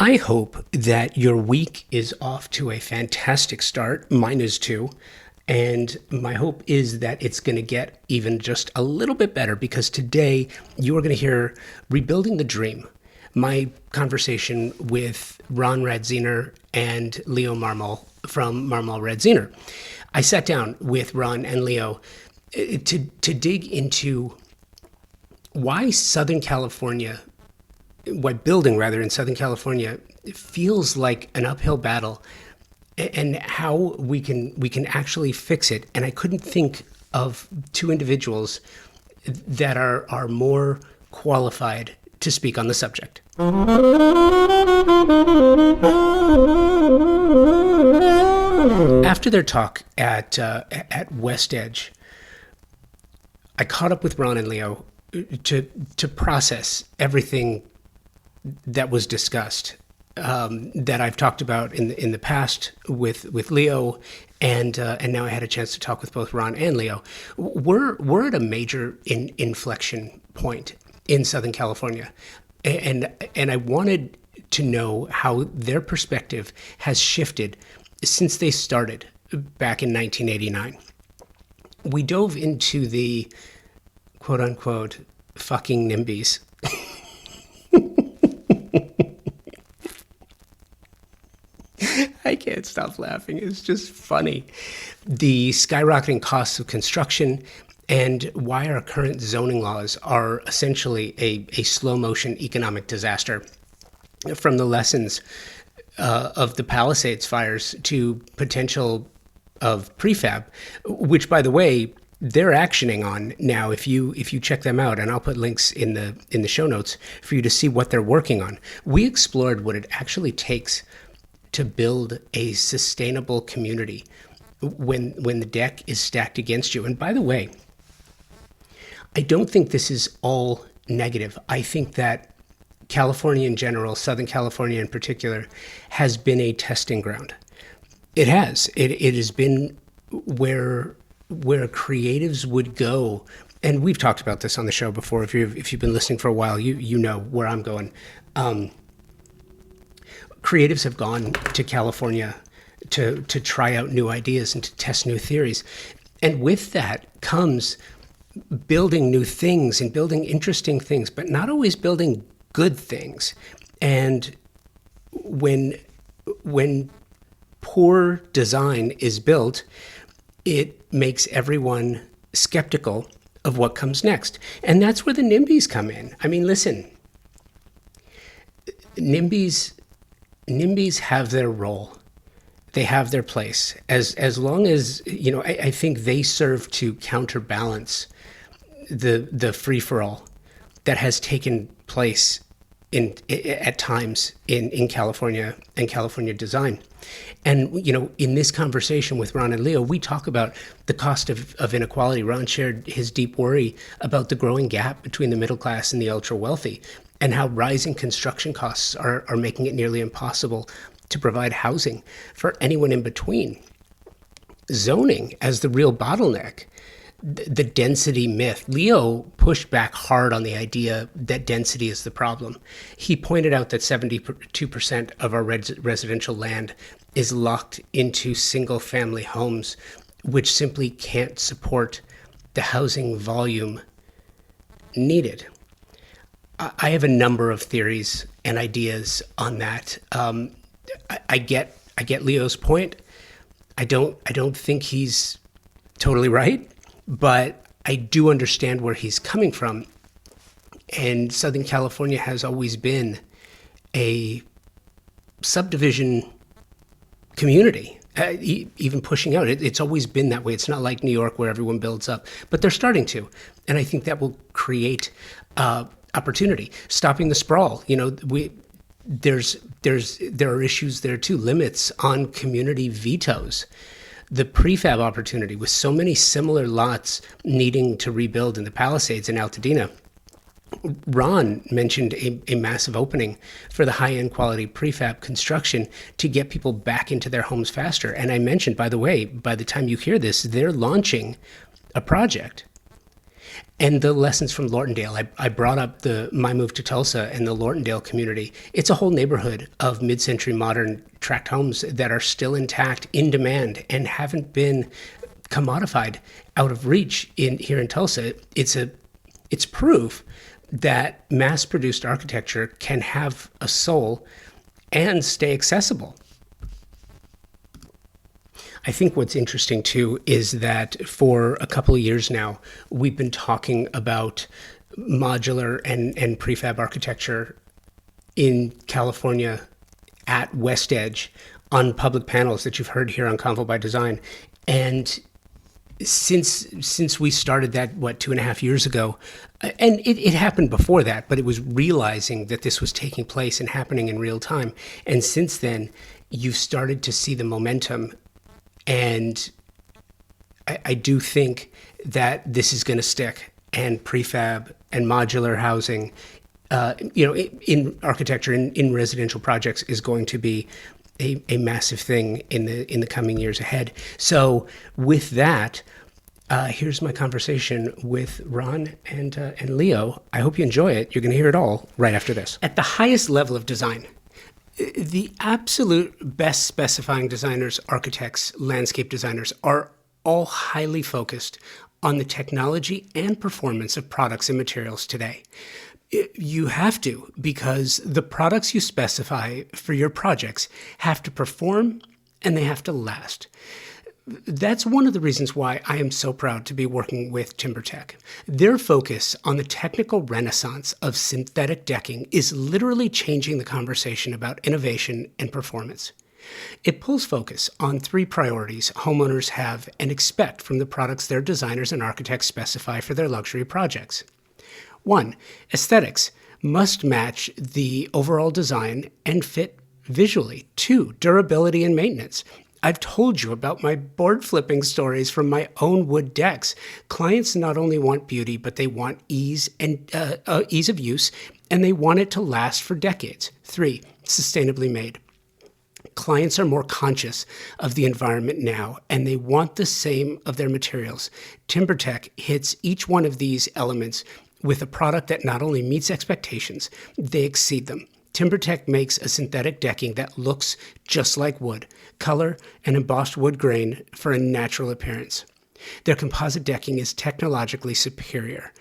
I hope that your week is off to a fantastic start. Mine is too. And my hope is that it's going to get even just a little bit better because today you are going to hear Rebuilding the Dream, my conversation with Ron Radziner and Leo Marmol from Marmol Radziner. I sat down with Ron and Leo to dig into why building in Southern California feels like an uphill battle and how we can actually fix it. And I couldn't think of two individuals that are more qualified to speak on the subject. After their talk at WestEdge, I caught up with Ron and Leo to process everything that was discussed, that I've talked about in the past with Leo, and now I had a chance to talk with both Ron and Leo. We're at a major inflection point in Southern California, and I wanted to know how their perspective has shifted since they started back in 1989. We dove into the quote unquote fucking NIMBYs. I can't stop laughing. It's just funny. The skyrocketing costs of construction and why our current zoning laws are essentially a slow motion economic disaster. From the lessons of the Palisades fires to potential of prefab, which, by the way, they're actioning on now. If you check them out, and I'll put links in the show notes for you to see what they're working on. We explored what it actually takes to build a sustainable community when the deck is stacked against you. And by the way, I don't think this is all negative. I think that California in general, Southern California in particular, has been a testing ground. It has. It has been where creatives would go, and we've talked about this on the show before. If you've been listening for a while, you know where I'm going. Creatives have gone to California to try out new ideas and to test new theories. And with that comes building new things and building interesting things, but not always building good things. And when poor design is built, it makes everyone skeptical of what comes next. And that's where the NIMBYs come in. I mean, listen, NIMBYs have their role. They have their place. As long as, I think they serve to counterbalance the free-for-all that has taken place at times in California and California design. And, in this conversation with Ron and Leo, we talk about the cost of inequality. Ron shared his deep worry about the growing gap between the middle class and the ultra wealthy, and how rising construction costs are making it nearly impossible to provide housing for anyone in between. Zoning as the real bottleneck. The density myth. Leo pushed back hard on the idea that density is the problem. He pointed out that 72% of our residential land is locked into single-family homes, which simply can't support the housing volume needed. I have a number of theories and ideas on that. I get Leo's point. I don't think he's totally right, but I do understand where he's coming from. And Southern California has always been a subdivision community, even pushing out. It's always been that way. It's not like New York where everyone builds up, but they're starting to. And I think that will create opportunity, stopping the sprawl. There are issues there too, limits on community vetoes. The prefab opportunity with so many similar lots needing to rebuild in the Palisades in Altadena. Ron mentioned a massive opening for the high-end quality prefab construction to get people back into their homes faster. And I mentioned, by the way, by the time you hear this, they're launching a project. And the lessons from Lortondale, I brought up my move to Tulsa and the Lortondale community. It's a whole neighborhood of mid-century modern tract homes that are still intact, in demand, and haven't been commodified out of reach here in Tulsa. It's proof that mass-produced architecture can have a soul and stay accessible. I think what's interesting too is that for a couple of years now, we've been talking about modular and prefab architecture in California at WestEdge on public panels that you've heard here on Convo by Design. And since we started that, 2.5 years ago, and it happened before that, but it was realizing that this was taking place and happening in real time. And since then, you've started to see the momentum. And I do think that this is going to stick, and prefab and modular housing, in architecture, in residential projects, is going to be a massive thing in the coming years ahead. So with that, here's my conversation with Ron and Leo. I hope you enjoy it. You're going to hear it all right after this. At the highest level of design, the absolute best specifying designers, architects, landscape designers are all highly focused on the technology and performance of products and materials today. You have to, because the products you specify for your projects have to perform and they have to last. That's one of the reasons why I am so proud to be working with TimberTech. Their focus on the technical renaissance of synthetic decking is literally changing the conversation about innovation and performance. It pulls focus on 3 priorities homeowners have and expect from the products their designers and architects specify for their luxury projects. 1, aesthetics must match the overall design and fit visually. 2, durability and maintenance. I've told you about my board flipping stories from my own wood decks. Clients not only want beauty, but they want ease of use, and they want it to last for decades. 3, sustainably made. Clients are more conscious of the environment now, and they want the same of their materials. TimberTech hits each one of these elements with a product that not only meets expectations, they exceed them. TimberTech makes a synthetic decking that looks just like wood, color and embossed wood grain for a natural appearance. Their composite decking is technologically superior,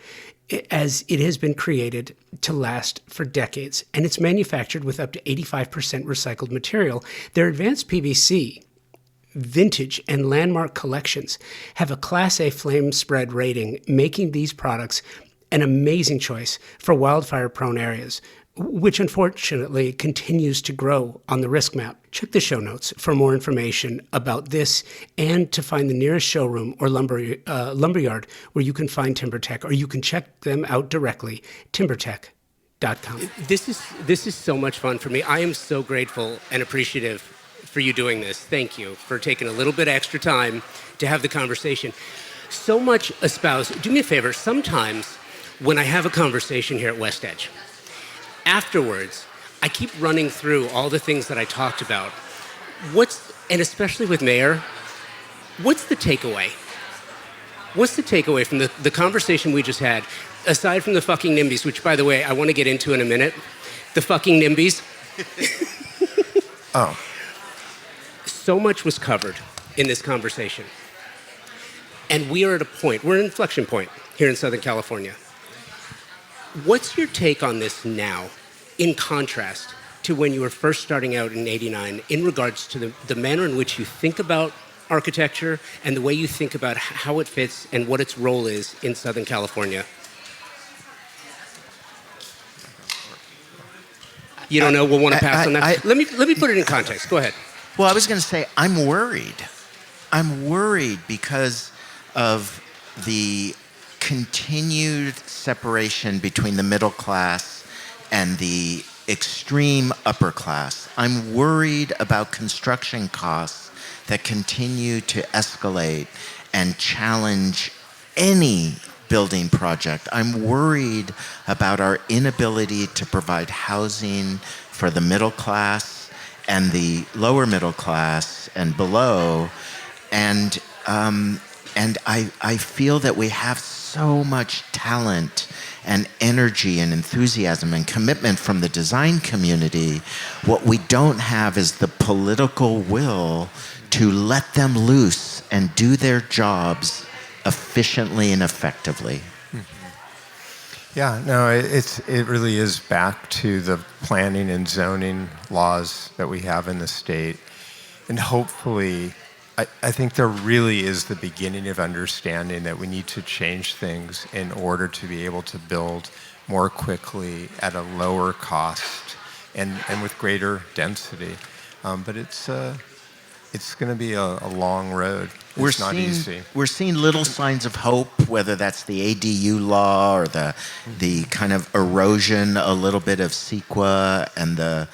as it has been created to last for decades, and it's manufactured with up to 85% recycled material. Their advanced PVC, vintage, and landmark collections have a Class A flame spread rating, making these products an amazing choice for wildfire-prone areas, which unfortunately continues to grow on the risk map. Check the show notes for more information about this and to find the nearest showroom or lumberyard where you can find TimberTech, or you can check them out directly, timbertech.com. This is so much fun for me. I am so grateful and appreciative for you doing this. Thank you for taking a little bit extra time to have the conversation. So much espoused. Do me a favor, sometimes when I have a conversation here at WestEdge, afterwards, I keep running through all the things that I talked about. And especially with Mayor, what's the takeaway? What's the takeaway from the conversation we just had, aside from the fucking NIMBYs, which, by the way, I want to get into in a minute. The fucking NIMBYs. Oh. So much was covered in this conversation. And we are at we're at an inflection point here in Southern California. What's your take on this now, in contrast to when you were first starting out in '89, in regards to the manner in which you think about architecture and the way you think about how it fits and what its role is in Southern California? You don't know? We'll want to pass on that. Let me put it in context. Go ahead. Well, I was going to say, I'm worried. I'm worried because of the continued separation between the middle class and the extreme upper class. I'm worried about construction costs that continue to escalate and challenge any building project. I'm worried about our inability to provide housing for the middle class and the lower middle class and below. And I feel that we have so much talent and energy and enthusiasm and commitment from the design community. What we don't have is the political will to let them loose and do their jobs efficiently and effectively. Yeah, no, it really is back to the planning and zoning laws that we have in the state. And hopefully, I think there really is the beginning of understanding that we need to change things in order to be able to build more quickly at a lower cost and with greater density. But it's going to be a long road. It's not easy. We're seeing little signs of hope, whether that's the ADU law or the kind of erosion, a little bit of CEQA, and the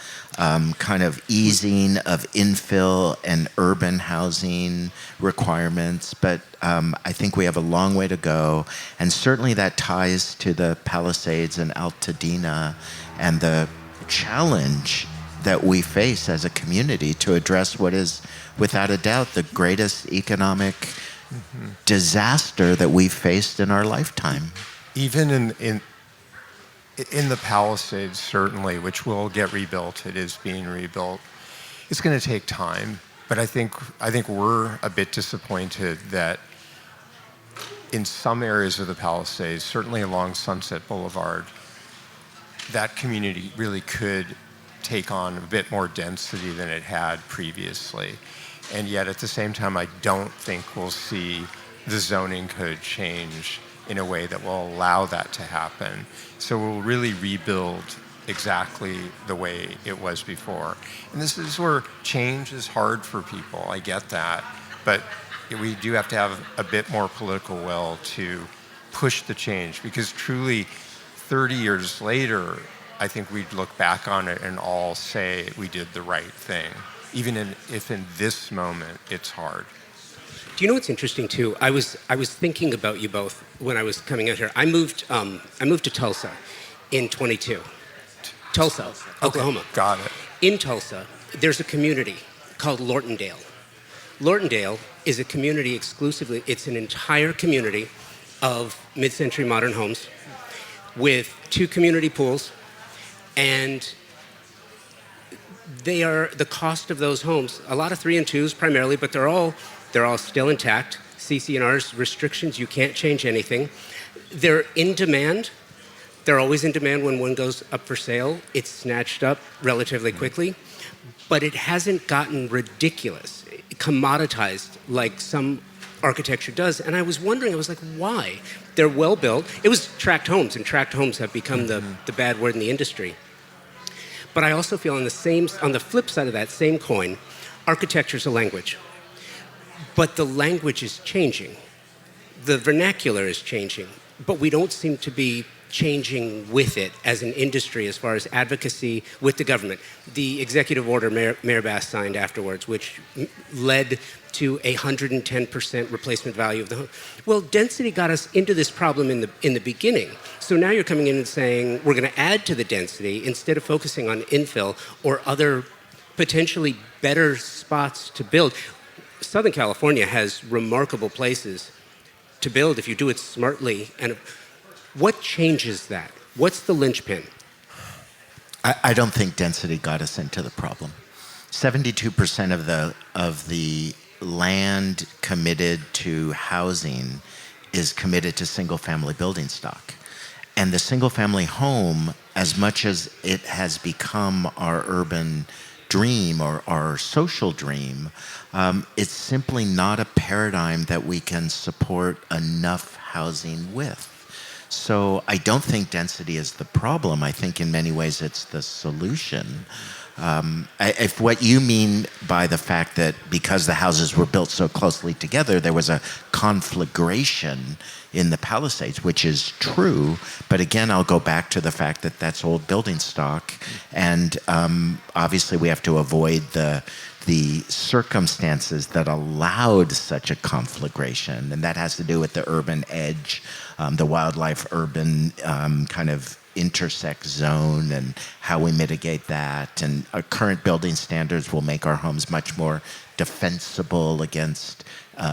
kind of easing of infill and urban housing requirements. But I think we have a long way to go. And certainly that ties to the Palisades and Altadena and the challenge that we face as a community to address what is, without a doubt, the greatest economic disaster that we've faced in our lifetime. Even in the Palisades, certainly, which will get rebuilt, it is being rebuilt. It's going to take time, but I think we're a bit disappointed that in some areas of the Palisades, certainly along Sunset Boulevard, that community really could take on a bit more density than it had previously. And yet at the same time, I don't think we'll see the zoning code change in a way that will allow that to happen. So we'll really rebuild exactly the way it was before. And this is where change is hard for people. I get that. But we do have to have a bit more political will to push the change, because truly 30 years later, I think we'd look back on it and all say we did the right thing, even if in this moment it's hard. Do you know what's interesting too? I was thinking about you both when I was coming out here. I moved to Tulsa in 22. Tulsa, Oklahoma. Got it. In Tulsa, there's a community called Lortondale. Lortondale is a community exclusively. It's an entire community of mid-century modern homes with 2 community pools. And they are the cost of those homes, a lot of 3 and 2s primarily, but they're all still intact. CC&R's restrictions, you can't change anything. They're in demand. They're always in demand when one goes up for sale. It's snatched up relatively quickly, but it hasn't gotten ridiculous, commoditized like some architecture does. And I was wondering, I was like, why? They're well built. It was tract homes, and tract homes have become the bad word in the industry. But I also feel on the flip side of that same coin, architecture's a language. But the language is changing. The vernacular is changing, but we don't seem to be changing with it as an industry as far as advocacy with the government. The executive order Mayor Bass signed afterwards, which led to 110% replacement value of the home. Well, density got us into this problem in the beginning. So now you're coming in and saying we're going to add to the density instead of focusing on infill or other potentially better spots to build. Southern California has remarkable places to build if you do it smartly. And what changes that? What's the linchpin? I don't think density got us into the problem. 72% of the land committed to housing is committed to single-family building stock. And the single-family home, as much as it has become our urban dream or our social dream, it's simply not a paradigm that we can support enough housing with. So I don't think density is the problem. I think in many ways it's the solution. If what you mean by the fact that because the houses were built so closely together, there was a conflagration in the Palisades, which is true. But again, I'll go back to the fact that that's old building stock. And obviously we have to avoid the circumstances that allowed such a conflagration. And that has to do with the urban edge, the wildlife urban kind of intersect zone and how we mitigate that. And our current building standards will make our homes much more defensible against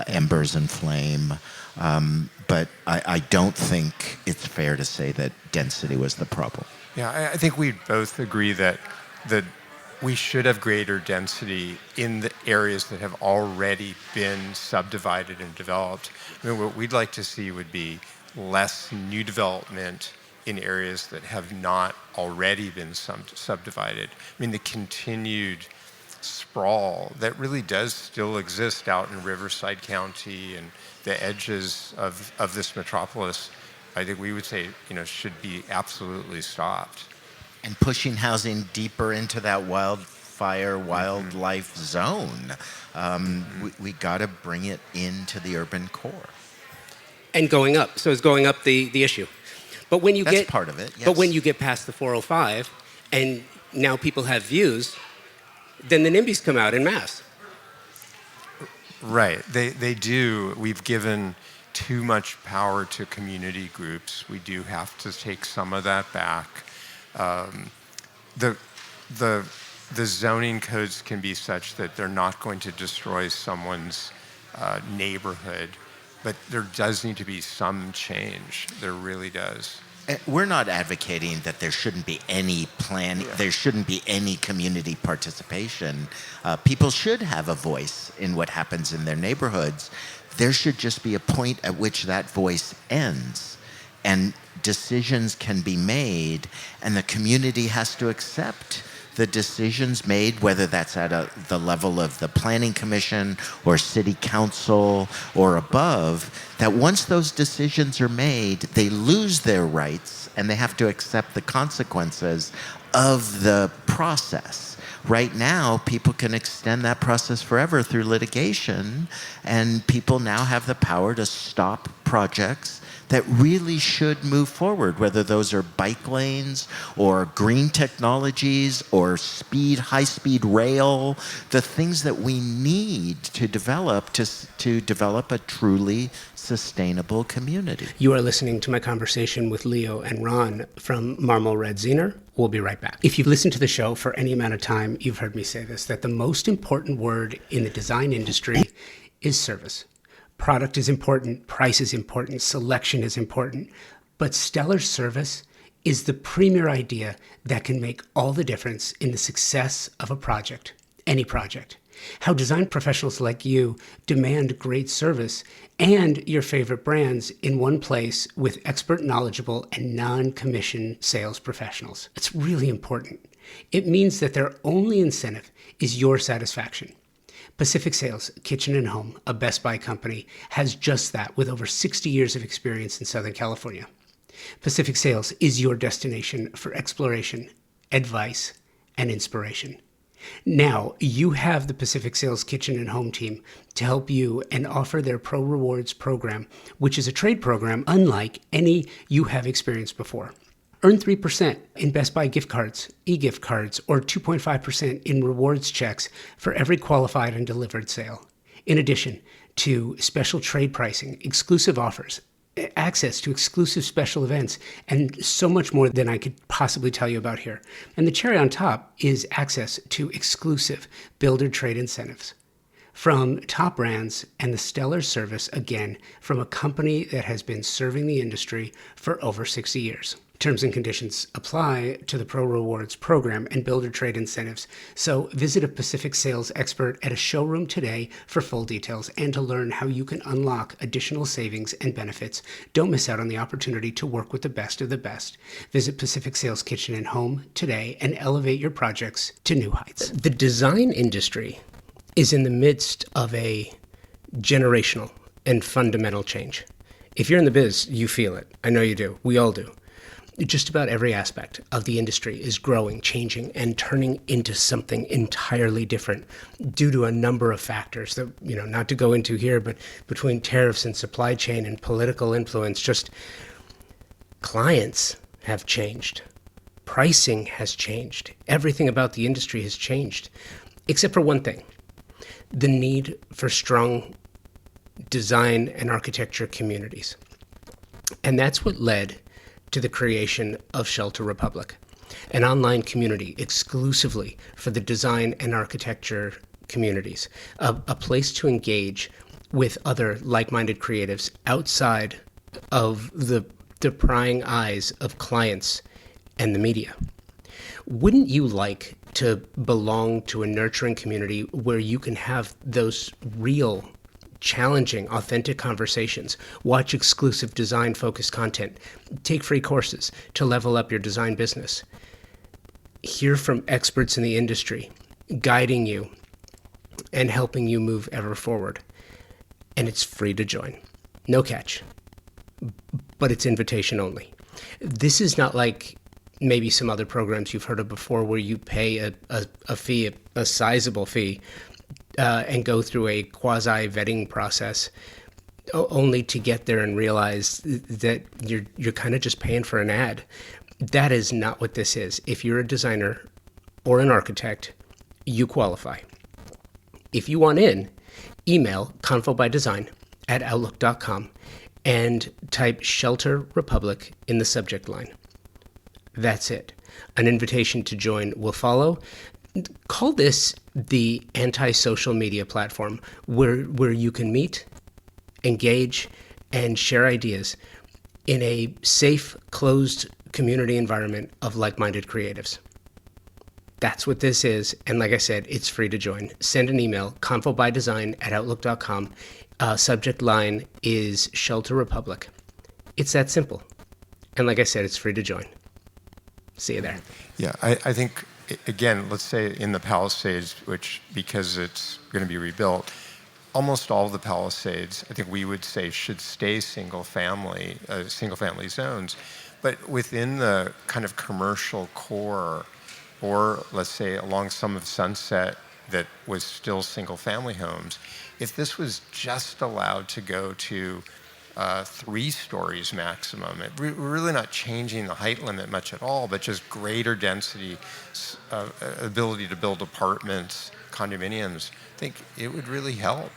embers and flame. But I don't think it's fair to say that density was the problem. Yeah, I think we both agree that we should have greater density in the areas that have already been subdivided and developed. I mean, what we'd like to see would be less new development in areas that have not already been subdivided. I mean, the continued sprawl that really does still exist out in Riverside County and the edges of this metropolis, I think we would say, should be absolutely stopped. And pushing housing deeper into that wildlife zone. We got to bring it into the urban core. And going up. So it's going up the issue. But when you That's part of it, yes. But when you get past the 405 and now people have views, then the NIMBYs come out en masse. Right. They do. We've given too much power to community groups. We do have to take some of that back. The zoning codes can be such that they're not going to destroy someone's neighborhood, but there does need to be some change. There really does. We're not advocating that there shouldn't be any there shouldn't be any community participation. People should have a voice in what happens in their neighborhoods. There should just be a point at which that voice ends, and decisions can be made, and the community has to accept the decisions made, whether that's at the level of the planning commission or city council or above, that once those decisions are made, they lose their rights and they have to accept the consequences of the process. Right now, people can extend that process forever through litigation, and people now have the power to stop projects that really should move forward, whether those are bike lanes or green technologies or high-speed rail, the things that we need to develop to develop a truly sustainable community. You are listening to my conversation with Leo and Ron from Marmol Radziner. We'll be right back. If you've listened to the show for any amount of time, you've heard me say this, that the most important word in the design industry is service. Product is important, price is important, selection is important, but stellar service is the premier idea that can make all the difference in the success of a project, any project. How design professionals like you demand great service and your favorite brands in one place with expert, knowledgeable, and non-commission sales professionals. It's really important. It means that their only incentive is your satisfaction. Pacific Sales, Kitchen and Home, a Best Buy company, has just that with over 60 years of experience in Southern California. Pacific Sales is your destination for exploration, advice, and inspiration. Now, you have the Pacific Sales Kitchen and Home team to help you and offer their Pro Rewards program, which is a trade program unlike any you have experienced before. Earn 3% in Best Buy gift cards, e-gift cards, or 2.5% in rewards checks for every qualified and delivered sale. In addition to special trade pricing, exclusive offers, access to exclusive special events, and so much more than I could possibly tell you about here. And the cherry on top is access to exclusive builder trade incentives from top brands and the stellar service, again, from a company that has been serving the industry for over 60 years. Terms and conditions apply to the Pro Rewards program and builder trade incentives. So visit a Pacific Sales expert at a showroom today for full details and to learn how you can unlock additional savings and benefits. Don't miss out on the opportunity to work with the best of the best. Visit Pacific Sales Kitchen and Home today and elevate your projects to new heights. The design industry is in the midst of a generational and fundamental change. If you're in the biz, you feel it. I know you do. We all do. Just about every aspect of the industry is growing, changing, and turning into something entirely different due to a number of factors that, not to go into here, but between tariffs and supply chain and political influence, just clients have changed. Pricing has changed. Everything about the industry has changed, except for one thing, the need for strong design and architecture communities. And that's what led to the creation of Shelter Republic, an online community exclusively for the design and architecture communities, a place to engage with other like-minded creatives outside of the prying eyes of clients and the media. Wouldn't you like to belong to a nurturing community where you can have those real, challenging, authentic conversations, watch exclusive design-focused content, take free courses to level up your design business, hear from experts in the industry, guiding you and helping you move ever forward? And it's free to join. No catch. But it's invitation only. This is not like maybe some other programs you've heard of before where you pay a fee, a sizable fee, and go through a quasi-vetting process only to get there and realize that you're kind of just paying for an ad. That is not what this is. If you're a designer or an architect, you qualify. If you want in, email convobydesign@outlook.com and type Shelter Republic in the subject line. That's it. An invitation to join will follow. Call this the anti-social media platform where you can meet, engage, and share ideas in a safe, closed community environment of like-minded creatives. That's what this is. And like I said, it's free to join. Send an email, convobydesign@outlook.com. Subject line is Shelter Republic. It's that simple. And like I said, it's free to join. See you there. Yeah, I think, again, let's say in the Palisades, which because it's going to be rebuilt, almost all the Palisades, I think we would say, should stay single-family zones. But within the kind of commercial core, or let's say along some of Sunset that was still single-family homes, if this was just allowed to go to 3 stories maximum, we're really not changing the height limit much at all, but just greater density, ability to build apartments, condominiums, I think it would really help.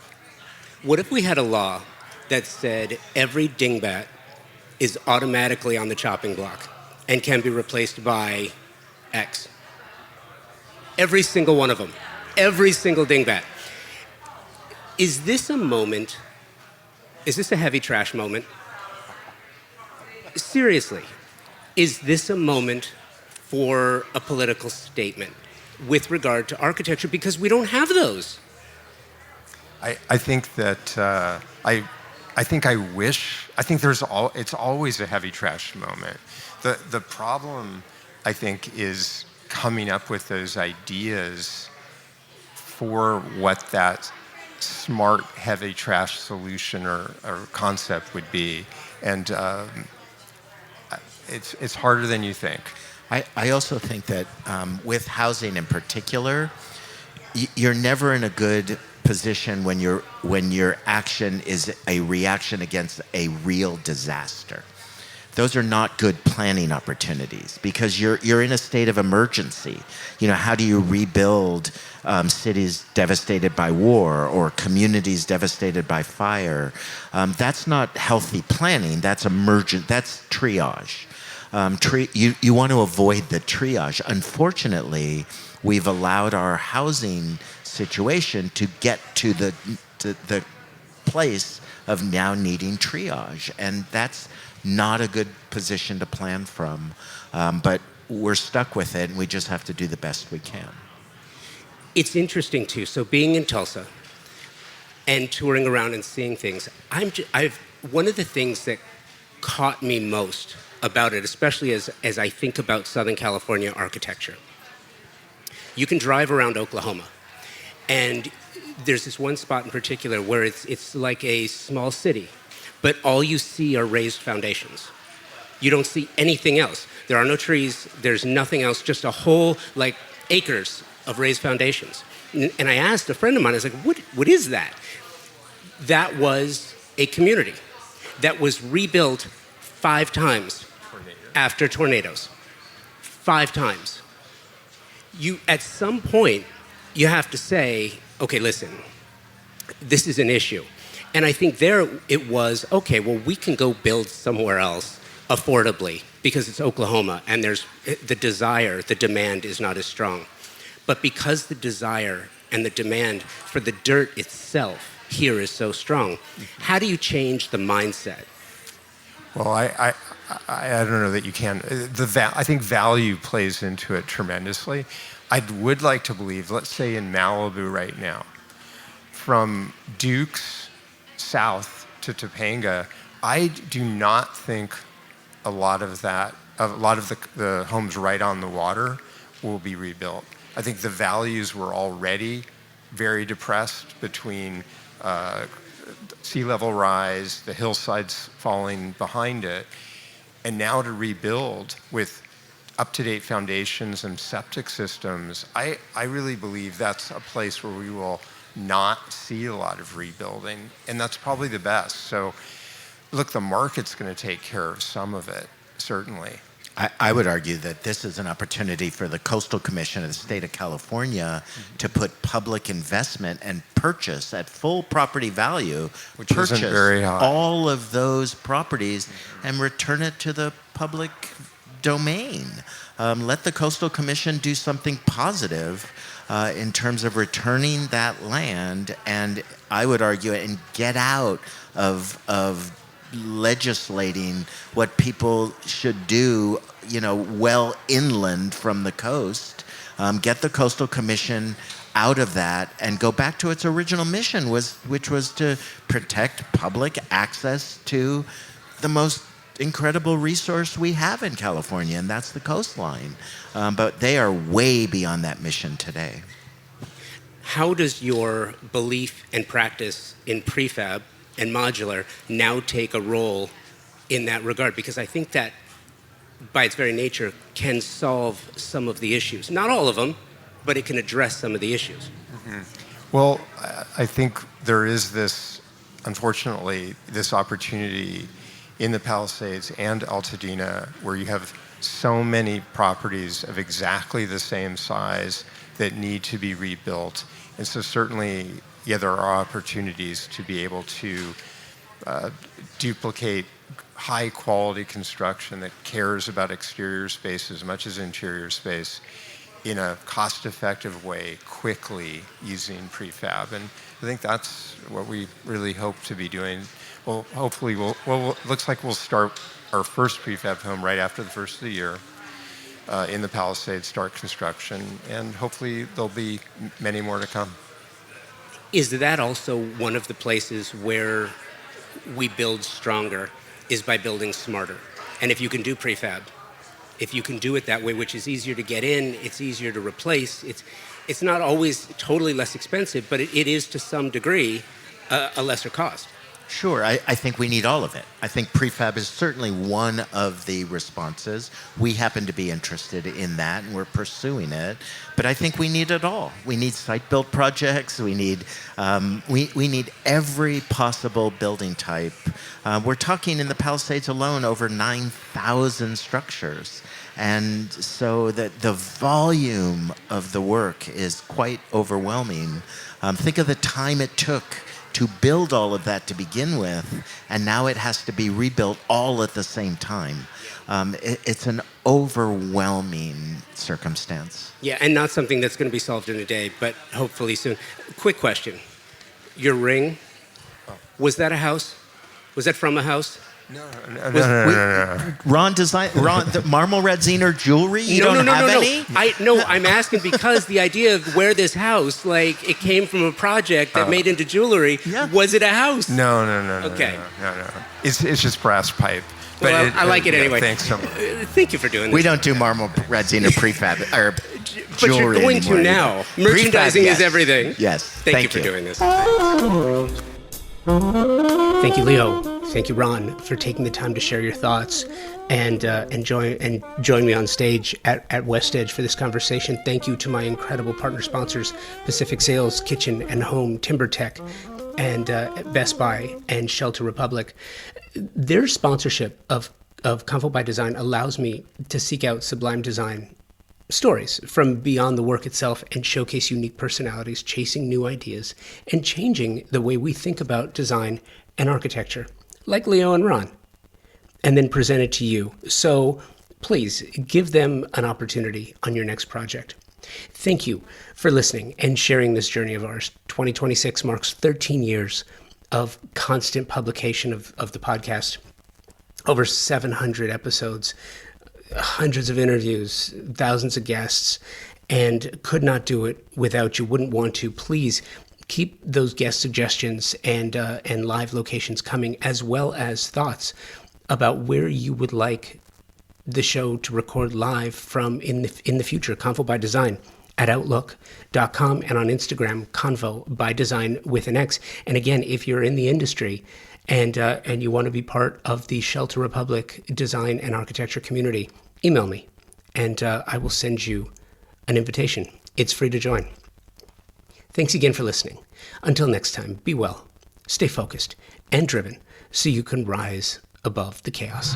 What if we had a law that said every dingbat is automatically on the chopping block and can be replaced by X? Every single one of them. Every single dingbat. Is this a moment? Is this a heavy trash moment? Seriously, is this a moment for a political statement with regard to architecture? Because we don't have those. I think that I think it's always a heavy trash moment. The problem, I think, is coming up with those ideas for what that smart heavy trash solution or concept would be, and it's harder than you think. I also think that with housing in particular, you're never in a good position when your action is a reaction against a real disaster. Those are not good planning opportunities because you're in a state of emergency. You know, how do you rebuild cities devastated by war or communities devastated by fire? That's not healthy planning. That's emergent. That's triage. You want to avoid the triage. Unfortunately, we've allowed our housing situation to get to the place of now needing triage, and that's not a good position to plan from. But we're stuck with it, and we just have to do the best we can. It's interesting too. So being in Tulsa and touring around and seeing things, one of the things that caught me most about it, especially as I think about Southern California architecture. You can drive around Oklahoma, and there's this one spot in particular where it's like a small city, but all you see are raised foundations. You don't see anything else. There are no trees, there's nothing else, just a whole, like, acres of raised foundations. And I asked a friend of mine, I was like, what is that? That was a community that was rebuilt 5 times after tornadoes. 5 times. At some point, you have to say, okay, listen, this is an issue. And I think there it was, okay, well, we can go build somewhere else affordably because it's Oklahoma and there's the demand is not as strong. But because the desire and the demand for the dirt itself here is so strong, how do you change the mindset? Well, I don't know that you can. I think value plays into it tremendously. I would like to believe, let's say in Malibu right now, from Dukes south to Topanga, I do not think a lot of the homes right on the water will be rebuilt. I think the values were already very depressed between sea level rise, the hillsides falling behind it, and now to rebuild with up-to-date foundations and septic systems, I really believe that's a place where we will not see a lot of rebuilding, and that's probably the best. So, look, the market's going to take care of some of it, certainly. I would argue that this is an opportunity for the Coastal Commission of the state of California to put public investment and purchase at full property value, which isn't very high, all of those properties and return it to the public domain. Let the Coastal Commission do something positive in terms of returning that land, and I would argue, and get out of legislating what people should do, well inland from the coast. Get the Coastal Commission out of that and go back to its original mission, which was to protect public access to the most incredible resource we have in California, and that's the coastline. But they are way beyond that mission today. How does your belief and practice in prefab and modular now take a role in that regard? Because I think that, by its very nature, can solve some of the issues. Not all of them, but it can address some of the issues. Mm-hmm. Well, I think there is unfortunately, this opportunity in the Palisades and Altadena where you have so many properties of exactly the same size that need to be rebuilt. And so certainly, there are opportunities to be able to duplicate high quality construction that cares about exterior space as much as interior space in a cost effective way, quickly, using prefab. And I think that's what we really hope to be doing. Well, hopefully, looks like we'll start our first prefab home right after the first of the year in the Palisades, start construction, and hopefully there'll be many more to come. Is that also one of the places where we build stronger, is by building smarter? And if you can do prefab, if you can do it that way, which is easier to get in, it's easier to replace, it's not always totally less expensive, but it is to some degree a lesser cost. Sure, I think we need all of it. I think prefab is certainly one of the responses. We happen to be interested in that, and we're pursuing it. But I think we need it all. We need site-built projects. We need we need every possible building type. We're talking in the Palisades alone over 9,000 structures. And so the volume of the work is quite overwhelming. Think of the time it took to build all of that to begin with, and now it has to be rebuilt all at the same time. It's an overwhelming circumstance. Yeah, and not something that's going to be solved in a day, but hopefully soon. Quick question. Your ring, was that a house? Was that from a house? No. Ron designed the Marmol Radziner jewelry. You don't have any? I'm asking because the idea of where this house, it came from a project that made into jewelry. Yeah. Was it a house? No. Okay. No. It's just brass pipe. But well, I like it anyway. Thanks so much. Thank you for doing this. We don't do Marmol Radziner prefab or jewelry But you're going anymore. To now. Merchandising Prefab, yes. is everything. Yes. Thank you for doing this. Thank you, Leo. Thank you, Ron, for taking the time to share your thoughts and join me on stage at WestEdge for this conversation. Thank you to my incredible partner sponsors, Pacific Sales, Kitchen and Home, TimberTech, and Best Buy and Shelter Republic. Their sponsorship of Convo by Design allows me to seek out sublime design stories from beyond the work itself and showcase unique personalities, chasing new ideas, and changing the way we think about design and architecture, like Leo and Ron. and then present it to you. So please give them an opportunity on your next project. Thank you for listening and sharing this journey of ours. 2026 marks 13 years of constant publication of the podcast. Over 700 episodes, hundreds of interviews, thousands of guests, and could not do it without you. Wouldn't want to. Please keep those guest suggestions and live locations coming, as well as thoughts about where you would like the show to record live from in the future. Convo by Design at outlook.com, and on Instagram, Convo by Design with an X. And again, if you're in the industry and you want to be part of the Shelter Republic design and architecture community, email me and I will send you an invitation. It's free to join. Thanks again for listening. Until next time, be well, stay focused and driven so you can rise above the chaos.